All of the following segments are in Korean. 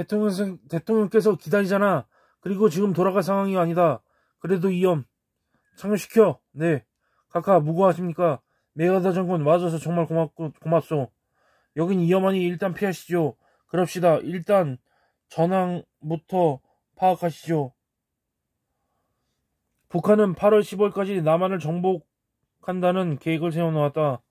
대통령께서 기다리잖아. 그리고 지금 돌아갈 상황이 아니다. 그래도 이염 창류시켜. 네. 카카 무고하십니까? 메가더 장군 와줘서 정말 고맙소. 여긴 위험하니 일단 피하시죠. 그럽시다. 일단 전황부터 파악하시죠. 북한은 8월 15일까지 남한을 정복한다는 계획을 세워놓았다.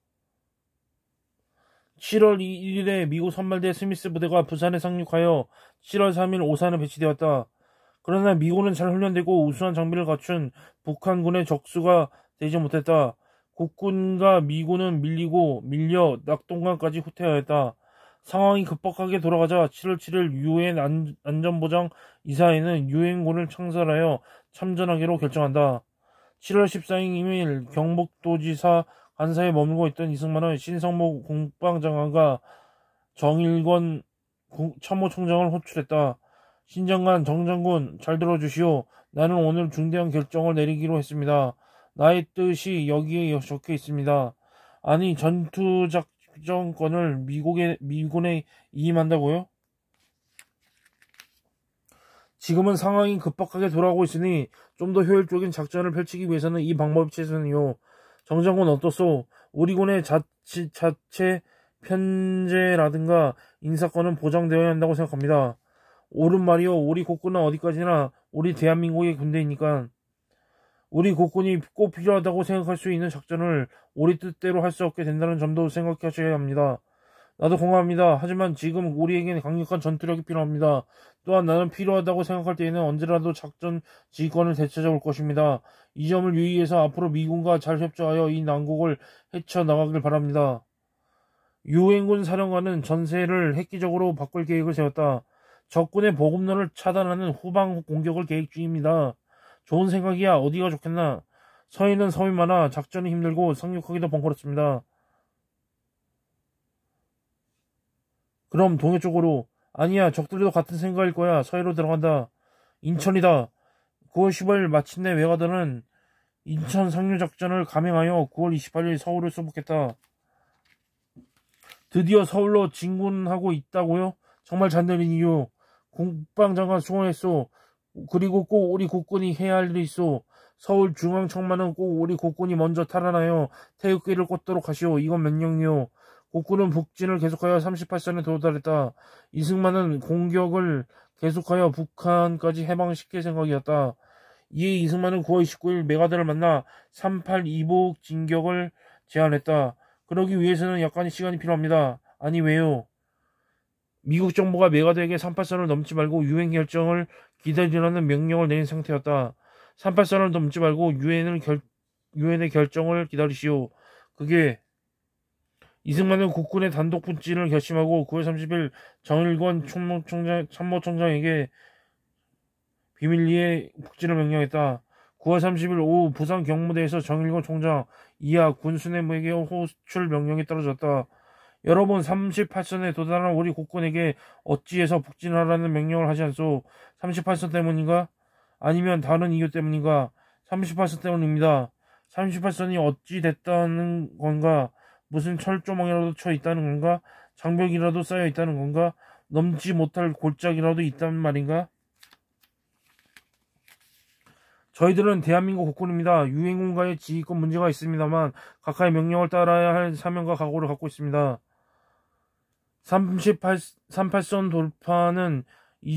7월 1일에 미국 선발대 스미스 부대가 부산에 상륙하여 7월 3일 오산에 배치되었다. 그러나 미군은 잘 훈련되고 우수한 장비를 갖춘 북한군의 적수가 되지 못했다. 국군과 미군은 밀려 낙동강까지 후퇴하였다. 상황이 급박하게 돌아가자 7월 7일 유엔 안전보장 이사회는 유엔군을 창설하여 참전하기로 결정한다. 7월 14일 경북도지사 간사에 머물고 있던 이승만은 신성모 국방장관과 정일권 참모총장을 호출했다. 신장관 정장군 잘 들어주시오. 나는 오늘 중대한 결정을 내리기로 했습니다. 나의 뜻이 여기에 적혀 있습니다. 아니 전투작전권을 미군에 이임한다고요? 지금은 상황이 급박하게 돌아가고 있으니 좀 더 효율적인 작전을 펼치기 위해서는 이 방법이 최선이요. 정장군 어떻소? 우리 군의 자체 편제라든가 인사권은 보장되어야 한다고 생각합니다. 옳은 말이요. 우리 국군은 어디까지나 우리 대한민국의 군대이니까 우리 국군이 꼭 필요하다고 생각할 수 있는 작전을 우리 뜻대로 할 수 없게 된다는 점도 생각하셔야 합니다. 나도 공감합니다. 하지만 지금 우리에게는 강력한 전투력이 필요합니다. 또한 나는 필요하다고 생각할 때에는 언제라도 작전 지휘권을 되찾아올 것입니다. 이 점을 유의해서 앞으로 미군과 잘 협조하여 이 난국을 헤쳐나가길 바랍니다. 유엔군 사령관은 전세를 획기적으로 바꿀 계획을 세웠다. 적군의 보급로를 차단하는 후방 공격을 계획 중입니다. 좋은 생각이야. 어디가 좋겠나. 서해는 섬이 많아 작전이 힘들고 상륙하기도 번거롭습니다. 그럼 동해 쪽으로. 아니야. 적들도 같은 생각일 거야. 서해로 들어간다. 인천이다. 9월 15일 마침내 메가더는 인천 상륙작전을 감행하여 9월 28일 서울을 수복했다. 드디어 서울로 진군하고 있다고요? 정말 잔인한 이유. 국방장관 수고했소. 그리고 꼭 우리 국군이 해야 할 일이 있어. 서울중앙청만은 꼭 우리 국군이 먼저 탈환하여 태극기를 꽂도록 하시오. 이건 명령이요. 국군은 북진을 계속하여 38선에 도달했다. 이승만은 공격을 계속하여 북한까지 해방시킬 생각이었다. 이에 이승만은 9월 29일 메가더를 만나 38 이복 진격을 제안했다. 그러기 위해서는 약간의 시간이 필요합니다. 아니 왜요? 미국 정부가 메가더에게 38선을 넘지 말고 유엔 결정을 기다리라는 명령을 내린 상태였다. 38선을 넘지 말고 유엔의 결정을 기다리시오. 그게 이승만은 국군의 단독 북진을 결심하고 9월 30일 정일권 참모총장에게 비밀리에 북진을 명령했다. 9월 30일 오후 부산 경무대에서 정일권 총장 이하 군수뇌부에게 호출 명령이 떨어졌다. 여러분 38선에 도달한 우리 국군에게 어찌해서 북진하라는 명령을 하지 않소? 38선 때문인가? 아니면 다른 이유 때문인가? 38선 때문입니다. 38선이 어찌 됐다는 건가? 무슨 철조망이라도 쳐 있다는 건가? 장벽이라도 쌓여 있다는 건가? 넘지 못할 골짜기라도 있다는 말인가? 저희들은 대한민국 국군입니다. 유엔군과의 지휘권 문제가 있습니다만 각하의 명령을 따라야 할 사명과 각오를 갖고 있습니다. 38선 돌파는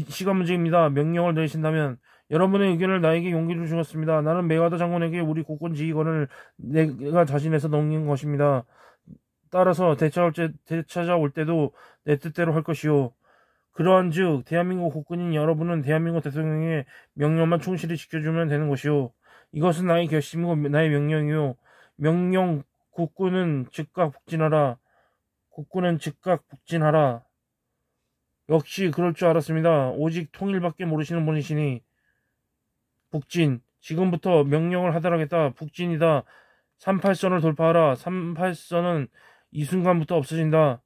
시간 문제입니다. 명령을 내리신다면 여러분의 의견을 나에게 용기를 주셨습니다. 나는 메가더 장군에게 우리 국군 지휘권을 내가 자신해서 넘긴 것입니다. 따라서 되찾아올 때도 내 뜻대로 할 것이요. 그러한즉 대한민국 국군인 여러분은 대한민국 대통령의 명령만 충실히 지켜주면 되는 것이요. 이것은 나의 결심이고 나의 명령이요. 명령 국군은 즉각 북진하라. 국군은 즉각 북진하라. 역시 그럴 줄 알았습니다. 오직 통일밖에 모르시는 분이시니. 북진. 지금부터 명령을 하달하겠다. 북진이다. 38선을 돌파하라. 38선은 이 순간부터 없어진다.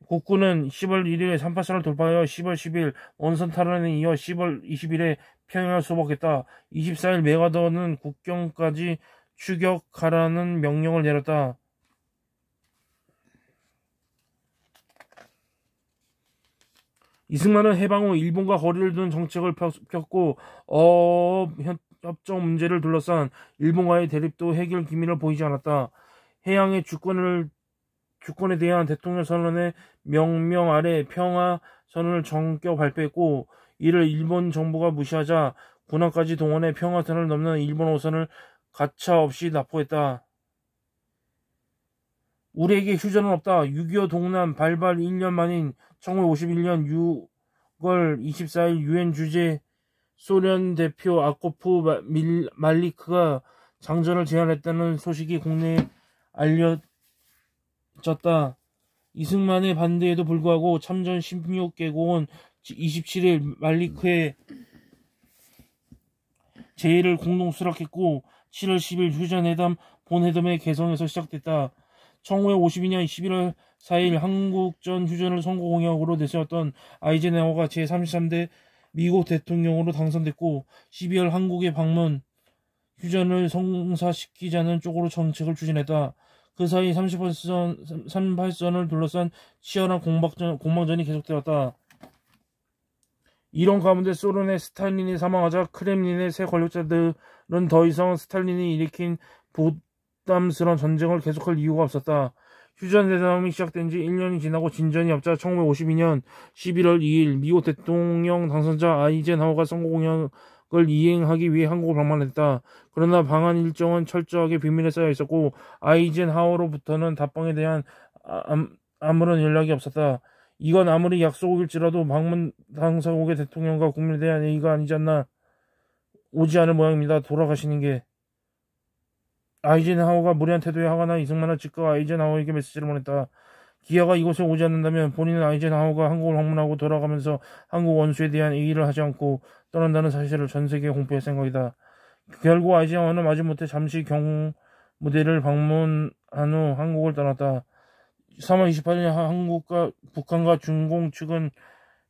국군은 10월 1일에 38선을 돌파하여 10월 10일 원선 탈환에 이어 10월 20일에 평양을 수복했다. 24일 메가더는 국경까지 추격하라는 명령을 내렸다. 이승만은 해방 후 일본과 거리를 두는 정책을 폈고 협정 문제를 둘러싼 일본과의 대립도 해결 기미를 보이지 않았다. 해양의 주권에 대한 대통령 선언의 명령 아래 평화 선언을 전격 발표했고 이를 일본 정부가 무시하자 군함까지 동원해 평화선을 넘는 일본 호선을 가차없이 납포했다. 우리에게 휴전은 없다. 6.25 동남 발발 1년 만인 1951년 6월 24일 유엔 주재 소련 대표 아코프 말리크가 장전을 제안했다는 소식이 국내에 알려졌다. 이승만의 반대에도 불구하고 참전 16개국은 27일 말리크의 제의를 공동 수락했고 7월 10일 휴전회담 본회담의 개성에서 시작됐다. 1952년 11월 4일 한국전 휴전을 선거 공약으로 내세웠던 아이젠하워가 제33대 미국 대통령으로 당선됐고 12월 한국에 방문 휴전을 성사시키자는 쪽으로 정책을 추진했다. 그 사이 38선을 둘러싼 치열한 공방전이 계속되었다. 이런 가운데 소련의 스탈린이 사망하자 크렘린의 새 권력자들은 더 이상 스탈린이 일으킨 부담스러운 전쟁을 계속할 이유가 없었다. 휴전회담이 시작된 지 1년이 지나고 진전이 없자 1952년 11월 2일 미국 대통령 당선자 아이젠하워가 선거 공약을 이행하기 위해 한국을 방문했다. 그러나 방한 일정은 철저하게 비밀에 쌓여 있었고 아이젠하워로부터는 답방에 대한 아무런 연락이 없었다. 이건 아무리 약속일지라도 방문 당사국의 대통령과 국민에 대한 예의가 아니지 않나. 오지 않을 모양입니다. 돌아가시는 게. 아이젠하워가 무례한 태도에 화가 나 이승만은 즉각 아이젠하워에게 메시지를 보냈다. 기아가 이곳에 오지 않는다면 본인은 아이젠하워가 한국을 방문하고 돌아가면서 한국 원수에 대한 예의를 하지 않고 떠난다는 사실을 전 세계에 공표할 생각이다. 결국 아이젠하워는 마지못해 잠시 경무대를 방문한 후 한국을 떠났다. 3월 28일 북한과 중공 측은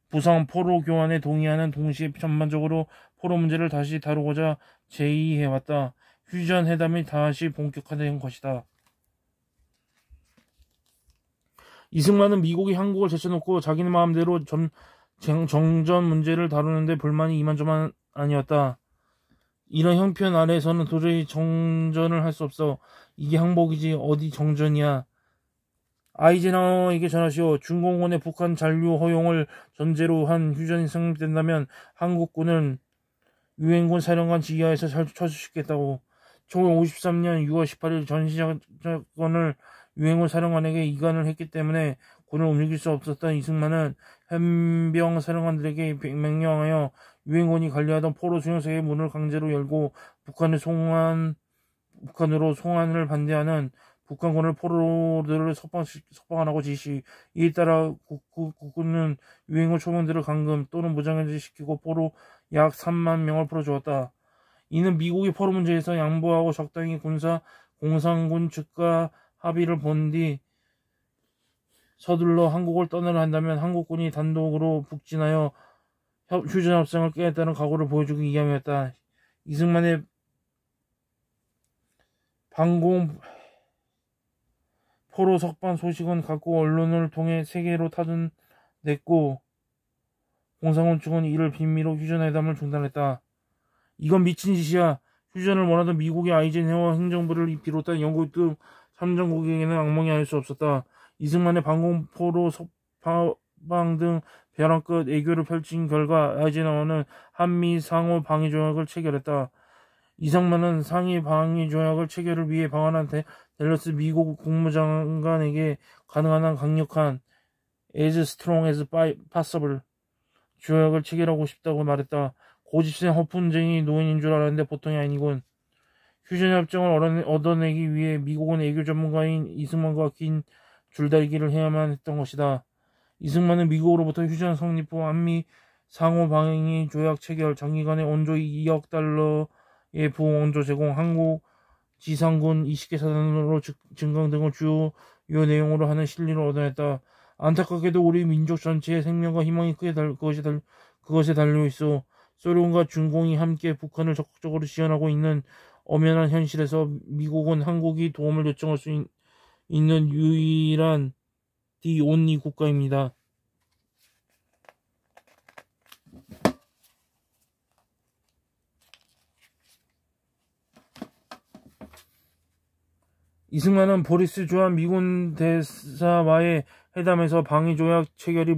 부상 포로 교환에 동의하는 동시에 전반적으로 포로 문제를 다시 다루고자 제의해왔다. 휴전 회담이 다시 본격화된 것이다. 이승만은 미국이 한국을 제쳐놓고 자기네 마음대로 정전 문제를 다루는데 불만이 이만저만 아니었다. 이런 형편 아래에서는 도저히 정전을 할 수 없어. 이게 항복이지 어디 정전이야. 아이젠하워에게 전하시오. 중공군의 북한 잔류 허용을 전제로 한 휴전이 성립된다면 한국군은 유엔군 사령관 지휘하에서 철수시키겠다고. 1953년 6월 18일 전시작전을 유엔군 사령관에게 이관을 했기 때문에 군을 움직일 수 없었던 이승만은 현병 사령관들에게 명령하여 유엔군이 관리하던 포로 수용소의 문을 강제로 열고 북한으로 송환을 반대하는 북한군을 포로들을 석방하라고 지시. 이에 따라 국군은 유엔군 초병들을 감금 또는 무장해제시키고 포로 약 3만 명을 풀어주었다. 이는 미국이 포로 문제에서 양보하고 적당히 공산군 측과 합의를 본 뒤 서둘러 한국을 떠나려 한다면 한국군이 단독으로 북진하여 휴전협상을 깨겠다는 각오를 보여주기 위함이었다. 이승만의 방공 포로 석방 소식은 각국 언론을 통해 세계로 타전됐고 공산군 측은 이를 빌미로 휴전회담을 중단했다. 이건 미친 짓이야. 휴전을 원하던 미국의 아이젠하워 행정부를 비롯한 영국 등 참전국에게는 악몽이 아닐 수 없었다. 이승만의 방공포로 석방 등 벼랑 끝 애교를 펼친 결과 아이젠하워는 한미 상호 방위 조약을 체결했다. 이승만은 상위 방위 조약을 체결을 위해 방한한 댈러스 미국 국무장관에게 가능한 한 강력한 as strong as possible 조약을 체결하고 싶다고 말했다. 고집센 허풍쟁이 노인인 줄 알았는데 보통이 아니군. 휴전협정을 얻어내기 위해 미국은 애교 전문가인 이승만과 긴 줄다리기를 해야만 했던 것이다. 이승만은 미국으로부터 휴전 성립 후 한미 상호 방위 조약 체결, 장기간의 원조 2억 달러의 부원조 제공, 한국 지상군 20개 사단으로 증강 등을 주요 내용으로 하는 실리를 얻어냈다. 안타깝게도 우리 민족 전체의 생명과 희망이 크게 그것에 달려 있어. 소련과 중공이 함께 북한을 적극적으로 지원하고 있는 엄연한 현실에서 미국은 한국이 도움을 요청할 수 있는 유일한 the only 국가입니다. 이승만은 보리스 조한 미군 대사와의 회담에서 방위조약 체결이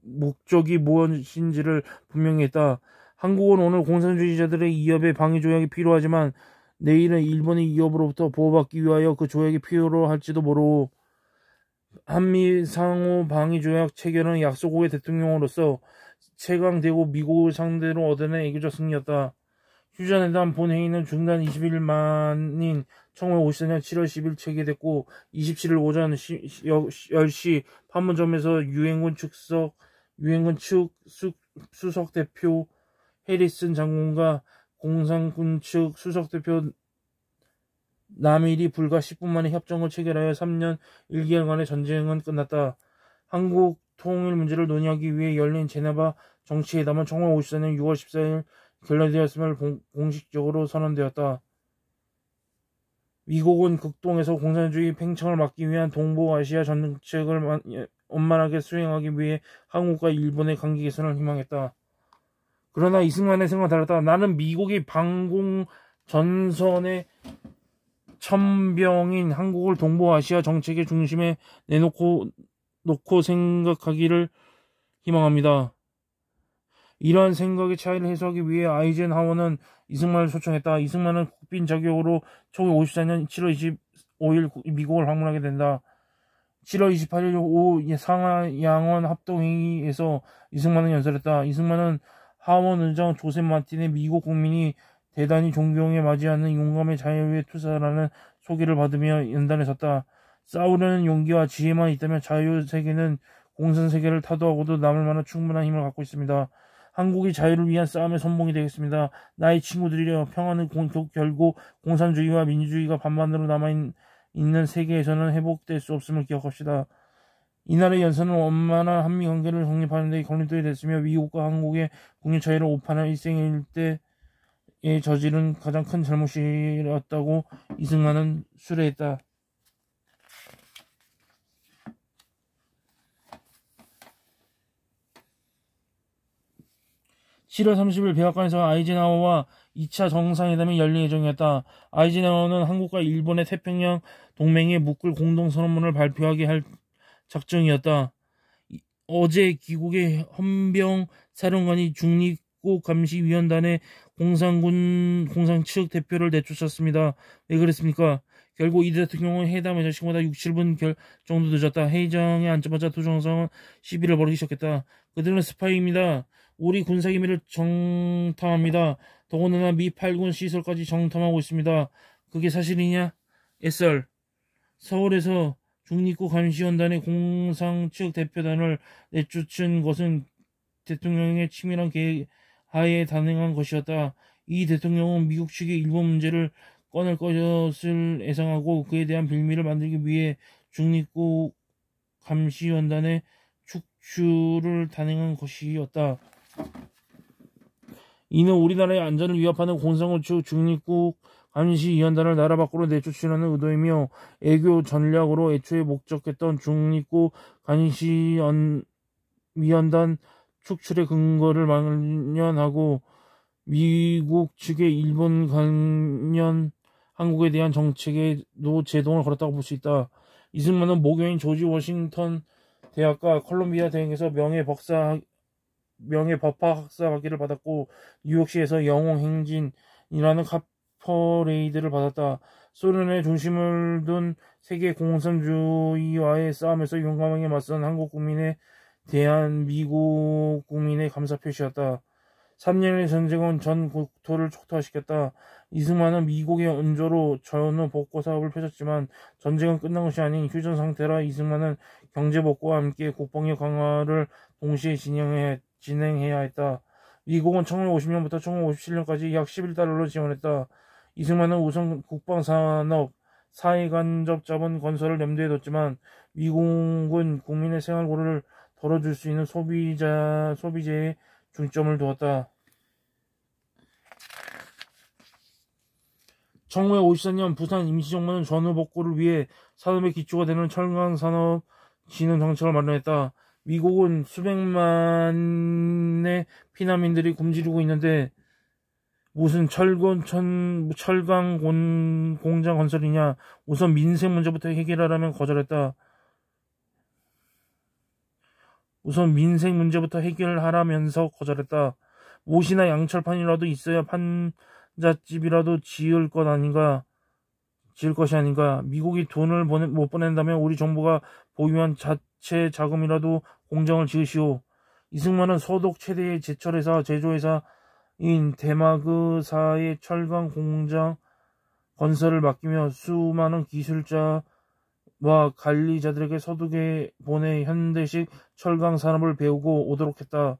목적이 무엇인지를 분명히 했다. 한국은 오늘 공산주의자들의 이협에 방위조약이 필요하지만 내일은 일본의 이협으로부터 보호받기 위하여 그 조약이 필요로 할지도 모르고 한미 상호 방위조약 체결은 약소국의 대통령으로서 최강대국 미국을 상대로 얻어낸 애교적 승리였다. 휴전회담 본회의는 중단 21일 만인 1954년 7월 10일 체결됐고 27일 오전 10시 판문점에서 유엔군 측 수석 대표 해리슨 장군과 공산군 측 수석 대표 남일이 불과 10분 만에 협정을 체결하여 3년 1개월간의 전쟁은 끝났다. 한국 통일 문제를 논의하기 위해 열린 제네바 정치회담은 1954년 6월 14일 결렬되었음을 공식적으로 선언되었다. 미국은 극동에서 공산주의 팽창을 막기 위한 동북아시아 정책을 원만하게 수행하기 위해 한국과 일본의 관계 개선을 희망했다. 그러나 이승만의 생각은 달랐다. 나는 미국이 방공 전선의 천병인 한국을 동북아시아 정책의 중심에 놓고 생각하기를 희망합니다. 이러한 생각의 차이를 해소하기 위해 아이젠하워는 이승만을 초청했다. 이승만은 국빈 자격으로 1954년 7월 25일 미국을 방문하게 된다. 7월 28일 오후 상하양원 합동회의에서 이승만은 연설했다. 이승만은 하원 의장 조셉 마틴의 미국 국민이 대단히 존경에 맞이하는 용감의 자유의 투사라는 소개를 받으며 연단에 섰다. 싸우려는 용기와 지혜만 있다면 자유세계는 공산세계를 타도하고도 남을 만한 충분한 힘을 갖고 있습니다. 한국이 자유를 위한 싸움의 선봉이 되겠습니다. 나의 친구들이여, 평화는 결국 공산주의와 민주주의가 반반으로 남아있는 세계에서는 회복될 수 없음을 기억합시다. 이날의 연설은 원만한 한미관계를 성립하는 데 걸림돌이 됐으며 미국과 한국의 국익 차이를 오판할 일생일 때에 저지른 가장 큰 잘못이었다고 이승만은 수레했다. 7월 30일 백악관에서 아이젠하워와 2차 정상회담이 열릴 예정이었다. 아이젠하워는 한국과 일본의 태평양 동맹에 묶을 공동선언문을 발표하게 할 작정이었다. 어제 기국의 헌병 사령관이 중립국감시위원단의 공산 측 대표를 내쫓았습니다. 왜 그랬습니까? 결국 이 대통령은 회담의 자식보다 6, 7분 정도 늦었다. 회의장에 앉자마자 두 정상은 시비를 벌이기 시작했다. 그들은 스파이입니다. 우리 군사기밀을 정탐합니다. 더군다나 미 8군 시설까지 정탐하고 있습니다. 그게 사실이냐? SR. 서울에서 중립국 감시원단의 공상 측 대표단을 내쫓은 것은 대통령의 치밀한 계획 하에 단행한 것이었다. 이 대통령은 미국 측의 일본 문제를 꺼낼 것을 예상하고 그에 대한 빌미를 만들기 위해 중립국 감시원단의 축출을 단행한 것이었다. 이는 우리나라의 안전을 위협하는 공산군 측 중립국 감시위원단을 나라 밖으로 내쫓으려는 의도이며 애교 전략으로 애초에 목적했던 중립국 감시위원단 축출의 근거를 만연하고 미국 측의 일본 관련 한국에 대한 정책에도 제동을 걸었다고 볼 수 있다. 이승만은 모교인 조지 워싱턴 대학과 콜롬비아 대학에서 명예법학 학사 학위를 받았고 뉴욕시에서 영웅행진이라는 카퍼레이드를 받았다. 소련의 중심을 둔 세계 공산주의와의 싸움에서 용감하게 맞선 한국 국민에 대한 미국 국민의 감사 표시였다. 3년의 전쟁은 전 국토를 촉토화시켰다. 이승만은 미국의 원조로 전후 복구 사업을 펼쳤지만 전쟁은 끝난 것이 아닌 휴전 상태라 이승만은 경제복구와 함께 국방력 강화를 동시에 진행해야 했다. 미국은 1950년부터 1957년까지 약 11달러로 지원했다. 이승만은 우선 국방산업, 사회간접 자본 건설을 염두에 뒀지만 미국은 국민의 생활고를 덜어줄 수 있는 소비재에 중점을 두었다. 1954년 부산 임시정부는 전후 복구를 위해 산업의 기초가 되는 철강산업 진흥 정책을 마련했다. 미국은 수백만의 피난민들이 굶주리고 있는데 무슨 철강 공장 건설이냐. 우선 민생 문제부터 해결하라면 거절했다. 우선 민생 문제부터 해결하라면서 거절했다. 못이나 양철판이라도 있어야 판잣집이라도 지을 것이 아닌가. 미국이 돈을 못 보낸다면 우리 정부가 보유한 자체 자금이라도 공장을 지으시오. 이승만은 서독 최대의 제철회사 제조회사인 대마그사의 철강 공장 건설을 맡기며 수많은 기술자와 관리자들에게 서독에 보내 현대식 철강 산업을 배우고 오도록 했다.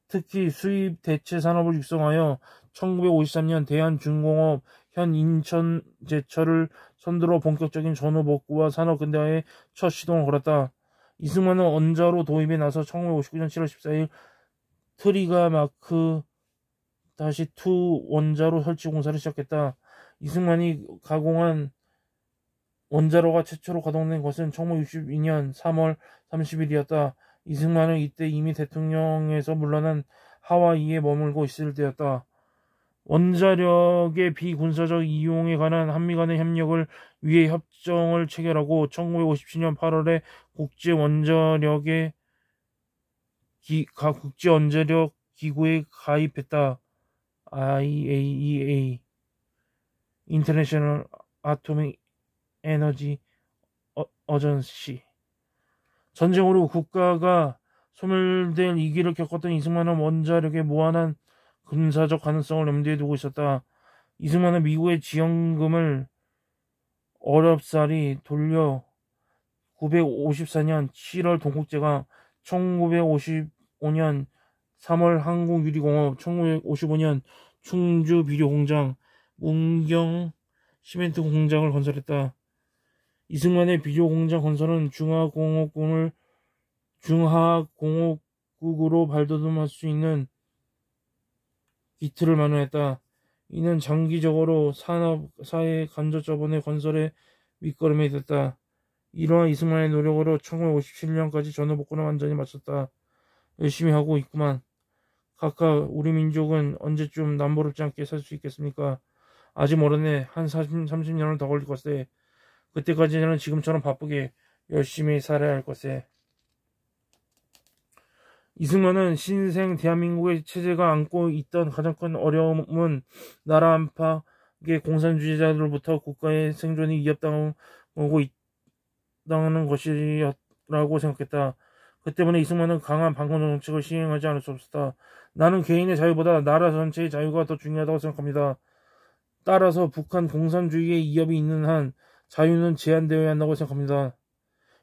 특히 수입 대체 산업을 육성하여 1953년 대한중공업 현 인천제철을 선두로 본격적인 전후복구와 산업 근대화에 첫 시동을 걸었다. 이승만은 원자로 도입에 나서 1959년 7월 14일 트리가마크 -2 원자로 설치 공사를 시작했다. 이승만이 가공한 원자로가 최초로 가동된 것은 1962년 3월 30일이었다. 이승만은 이때 이미 대통령에서 물러난 하와이에 머물고 있을 때였다. 원자력의 비군사적 이용에 관한 한미 간의 협력을 위해 협정을 체결하고 1957년 8월에 국제원자력 기구에 가입했다. IAEA International Atomic Energy Agency. 전쟁으로 국가가 소멸될 위기를 겪었던 이승만은 원자력의 무한한 군사적 가능성을 염두에 두고 있었다. 이승만은 미국의 지원금을 어렵사리 돌려 954년 7월 동국제강, 1955년 3월 한국유리공업, 1955년 충주 비료공장, 문경 시멘트 공장을 건설했다. 이승만의 비료공장 건설은 중하공업국으로 발돋움할 수 있는 기틀을 마련했다. 이는 장기적으로 사회 간접 자본의 건설에 밑거름이 됐다. 이러한 이승만의 노력으로 1957년까지 전후복구는 완전히 마쳤다. 열심히 하고 있구만. 각하, 우리 민족은 언제쯤 남부럽지 않게 살 수 있겠습니까? 아직 모르네. 한 30년은 더 걸릴 것에. 그때까지는 지금처럼 바쁘게 열심히 살아야 할 것에. 이승만은 신생 대한민국의 체제가 안고 있던 가장 큰 어려움은 나라 안팎의 공산주의자들로부터 국가의 생존이 위협당하고 있다는 것이라고 생각했다. 그 때문에 이승만은 강한 방공 정책을 시행하지 않을 수 없었다. 나는 개인의 자유보다 나라 전체의 자유가 더 중요하다고 생각합니다. 따라서 북한 공산주의의 위협이 있는 한 자유는 제한되어야 한다고 생각합니다.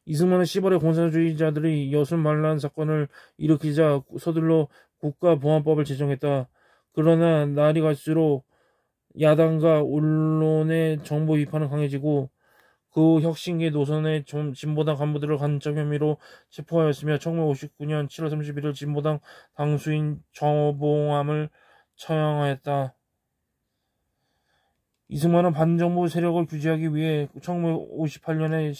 이승만은 시벌의 공산주의자들이 여순만란 사건을 일으키자 서둘러 국가보안법을 제정했다. 그러나 날이 갈수록 야당과 언론의 정보 비판은 강해지고 그 혁신계 노선의 진보당 간부들을 간첩 혐의로 체포하였으며 1959년 7월 31일 진보당 당수인 정봉암을 처형하였다. 이승만은 반정부 세력을 규제하기 위해 1958년에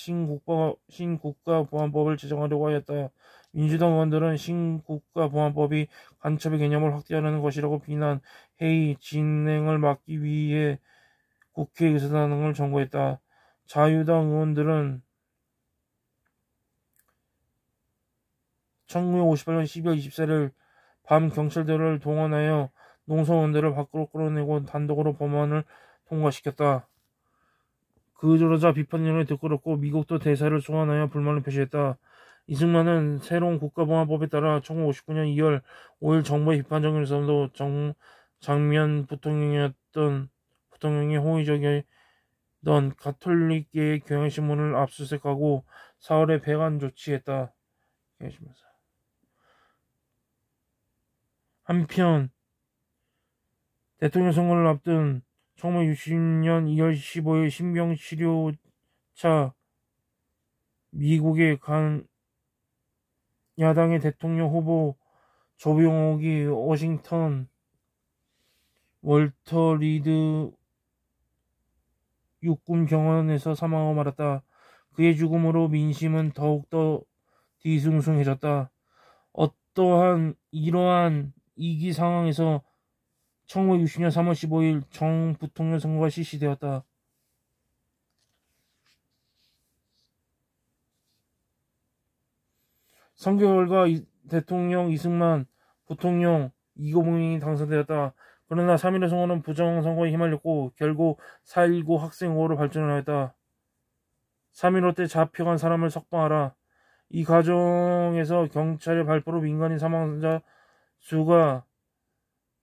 신국가보안법을 제정하려고 하였다. 민주당 의원들은 신국가보안법이 간첩의 개념을 확대하려는 것이라고 비난, 회의 진행을 막기 위해 국회 의사단을 청구했다. 자유당 의원들은 1958년 12월 24일 밤 경찰들을 동원하여 농성원들을 밖으로 끌어내고 단독으로 법안을 통과시켰다. 그러자 비판론이 들끓었고 미국도 대사를 소환하여 불만을 표시했다. 이승만은 새로운 국가보안법에 따라 1959년 2월 5일 정부의 비판적인 의사도 장면 부통령이 호의적이던 가톨릭계의 경향신문을 압수수색하고 4월에 배관 조치했다. 한편 대통령 선거를 앞둔 1960년 2월 15일 신병치료차 미국에 간 야당의 대통령 후보 조병옥이 워싱턴 월터 리드 육군 병원에서 사망하고 말았다. 그의 죽음으로 민심은 더욱더 뒤숭숭해졌다. 이러한 이기 상황에서 1960년 3월 15일 정 부통령 선거가 실시되었다. 선거 결과 대통령 이승만, 부통령 이거봉이 당선되었다. 그러나 3.15 선거는 부정선거에 휘말렸고 결국 4.19 학생호로 발전하였다. 3.15 때 잡혀간 사람을 석방하라. 이 과정에서 경찰의 발포로 민간인 사망자 수가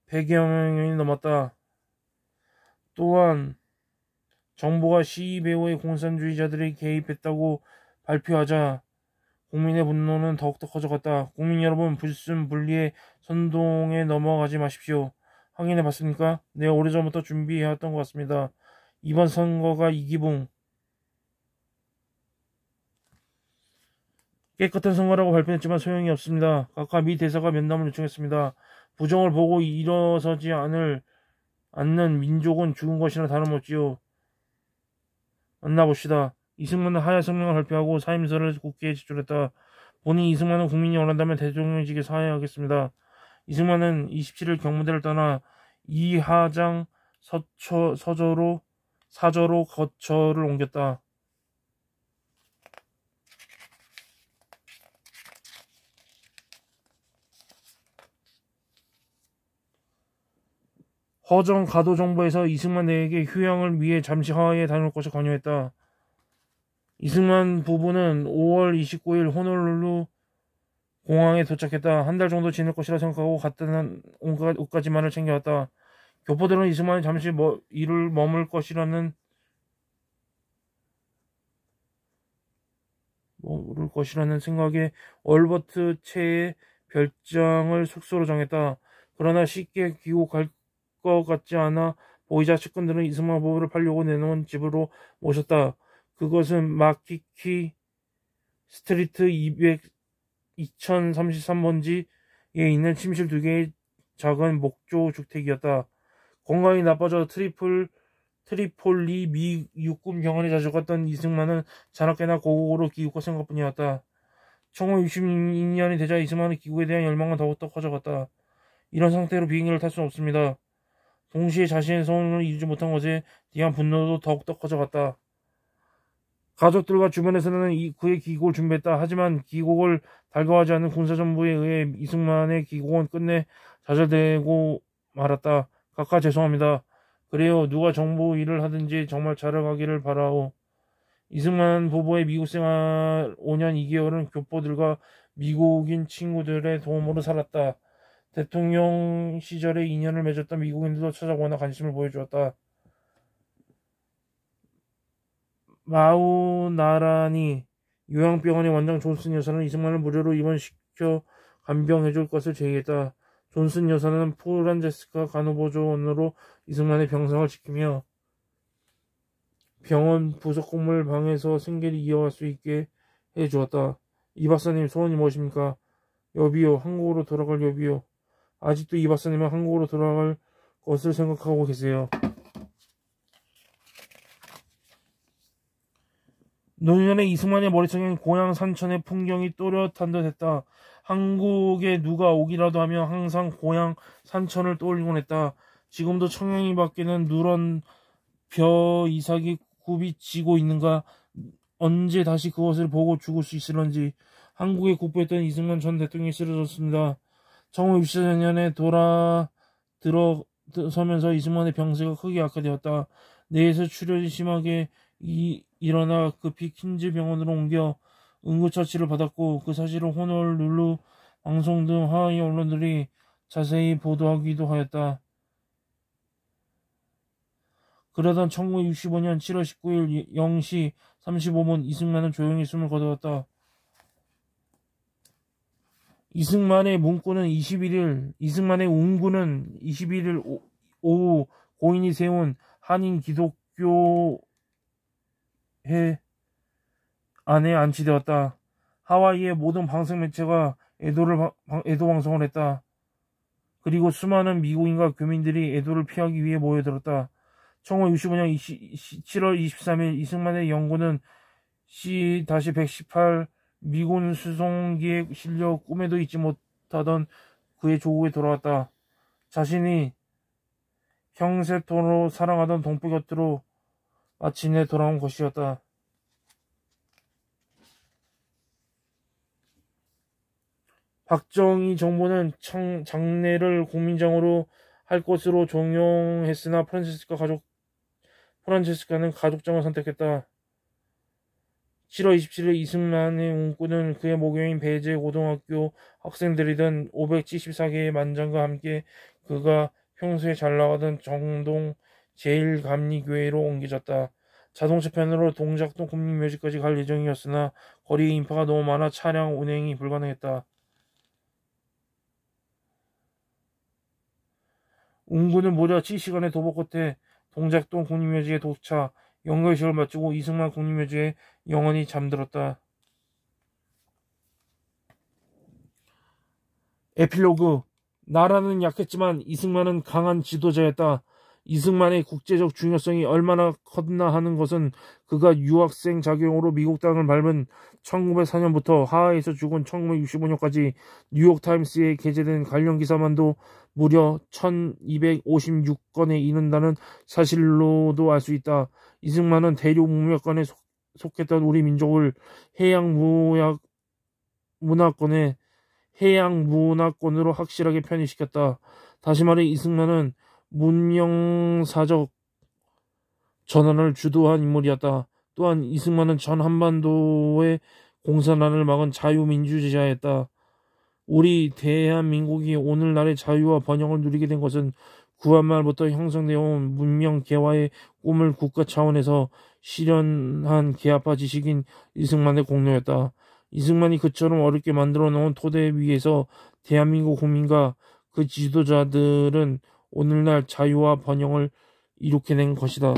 100여 명이 넘었다. 또한 정부가 시위배후의 공산주의자들이 개입했다고 발표하자 국민의 분노는 더욱더 커져갔다. 국민 여러분, 불순 분리의 선동에 넘어가지 마십시오. 확인해 봤습니까? 네, 오래전부터 준비해왔던 것 같습니다. 이번 선거가 이기붕. 깨끗한 선거라고 발표했지만 소용이 없습니다. 각하 미 대사가 면담을 요청했습니다. 부정을 보고 일어서지 않는 민족은 죽은 것이나 다름없지요. 만나봅시다. 이승만은 하야 성명을 발표하고 사임서를 국회에 제출했다. 본인 이승만은 국민이 원한다면 대통령직에 사퇴하겠습니다. 이승만은 27일 경무대를 떠나 이하장 사저로 거처를 옮겼다. 허정 가도정부에서 이승만 내에게 휴양을 위해 잠시 하와이에 다녀올 것을 권유했다. 이승만 부부는 5월 29일 호놀룰루 공항에 도착했다. 한 달 정도 지낼 것이라 생각하고 갔다는 온갖 옷가지만을 챙겨왔다. 교포들은 이승만이 잠시 일을 머물 것이라는 생각에 얼버트 체의 별장을 숙소로 정했다. 그러나 쉽게 귀국할 것 같지 않아 보이자 측근들은 이승만 부부를 팔려고 내놓은 집으로 모셨다. 그것은 마키키 스트리트 2033번지에 있는 침실 2개의 작은 목조 주택이었다. 건강이 나빠져 트리폴리 미 육군 병원에 자주 갔던 이승만은 자나깨나 고국으로 귀국할 생각뿐이었다. 1962년이 되자 이승만의 귀국에 대한 열망은 더욱더 커져갔다. 이런 상태로 비행기를 탈 수는 없습니다. 동시에 자신의 소원을 이루지 못한 것에 대한 분노도 더욱더 커져갔다. 가족들과 주변에서는 그의 귀국을 준비했다. 하지만 귀국을 달가워하지 않는 군사정부에 의해 이승만의 귀국은 끝내 좌절되고 말았다. 각하 죄송합니다. 그래요. 누가 정부 일을 하든지 정말 잘해가기를 바라오. 이승만 부부의 미국 생활 5년 2개월은 교포들과 미국인 친구들의 도움으로 살았다. 대통령 시절에 인연을 맺었던 미국인들도 찾아오거나 관심을 보여주었다. 마우나라니 요양병원의 원장 존슨 여사는 이승만을 무료로 입원시켜 간병해줄 것을 제의했다. 존슨 여사는 프란제스카 간호보조원으로 이승만의 병상을 지키며 병원 부속 건물 방에서 생계를 이어갈 수 있게 해주었다. 이 박사님 소원이 무엇입니까? 여비요. 한국으로 돌아갈 여비요. 아직도 이 박사님은 한국으로 돌아갈 것을 생각하고 계세요. 노년에 이승만의 머릿속엔 고향 산천의 풍경이 또렷한 듯 했다. 한국에 누가 오기라도 하면 항상 고향 산천을 떠올리곤 했다. 지금도 청양리 밖에는 누런 벼 이삭이 굽이 지고 있는가. 언제 다시 그것을 보고 죽을 수 있을런지. 한국에 국부했던 이승만 전 대통령이 쓰러졌습니다. 1964년에 들어서면서 이승만의 병세가 크게 악화되었다. 뇌에서 출혈이 심하게 일어나 급히 퀸즈 병원으로 옮겨 응급처치를 받았고 그 사실을 호놀룰루 방송 등 하와이 언론들이 자세히 보도하기도 하였다. 그러던 1965년 7월 19일 0시 35분 이승만은 조용히 숨을 거두었다. 이승만의 운구는 21일 오후 고인이 세운 한인 기독교회 안에 안치되었다. 하와이의 모든 방송 매체가 애도 방송을 했다. 그리고 수많은 미국인과 교민들이 애도를 피하기 위해 모여들었다. 1965년 7월 23일 이승만의 영구는 C-118 미군 수송기에 실려 꿈에도 잊지 못하던 그의 조국에 돌아왔다. 자신이 평세토록 사랑하던 동포 곁으로 마침내 돌아온 것이었다. 박정희 정부는 장례를 국민장으로 할 것으로 종용했으나 프란체스카는 가족장을 선택했다. 7월 27일 이승만의 운구는 그의 모교인 배제 고등학교 학생들이던 574개의 만장과 함께 그가 평소에 잘 나가던 정동 제1감리교회로 옮겨졌다. 자동차 편으로 동작동 국민묘지까지 갈 예정이었으나 거리에 인파가 너무 많아 차량 운행이 불가능했다. 운구는 모자 7시간의 도보 끝에 동작동 국립묘지에 도착, 연결식을 마치고 이승만 국립묘지에 영원히 잠들었다. 에필로그. 나라는 약했지만 이승만은 강한 지도자였다. 이승만의 국제적 중요성이 얼마나 컸나 하는 것은 그가 유학생 자격으로 미국 땅을 밟은 1904년부터 하하이에서 죽은 1965년까지 뉴욕타임스에 게재된 관련 기사만도 무려 1256건에 이른다는 사실로도 알 수 있다. 이승만은 대륙 문명권에 속했던 우리 민족을 해양 문화권으로 확실하게 편입시켰다. 다시 말해 이승만은 문명사적 전환을 주도한 인물이었다. 또한 이승만은 전 한반도의 공산화를 막은 자유민주주의자였다. 우리 대한민국이 오늘날의 자유와 번영을 누리게 된 것은 구한말부터 형성되어 온 문명 개화의 꿈을 국가 차원에서 실현한 개화파 지식인 이승만의 공로였다. 이승만이 그처럼 어렵게 만들어 놓은 토대 위에서 대한민국 국민과 그 지도자들은 오늘날 자유와 번영을 이룩해낸 것이다.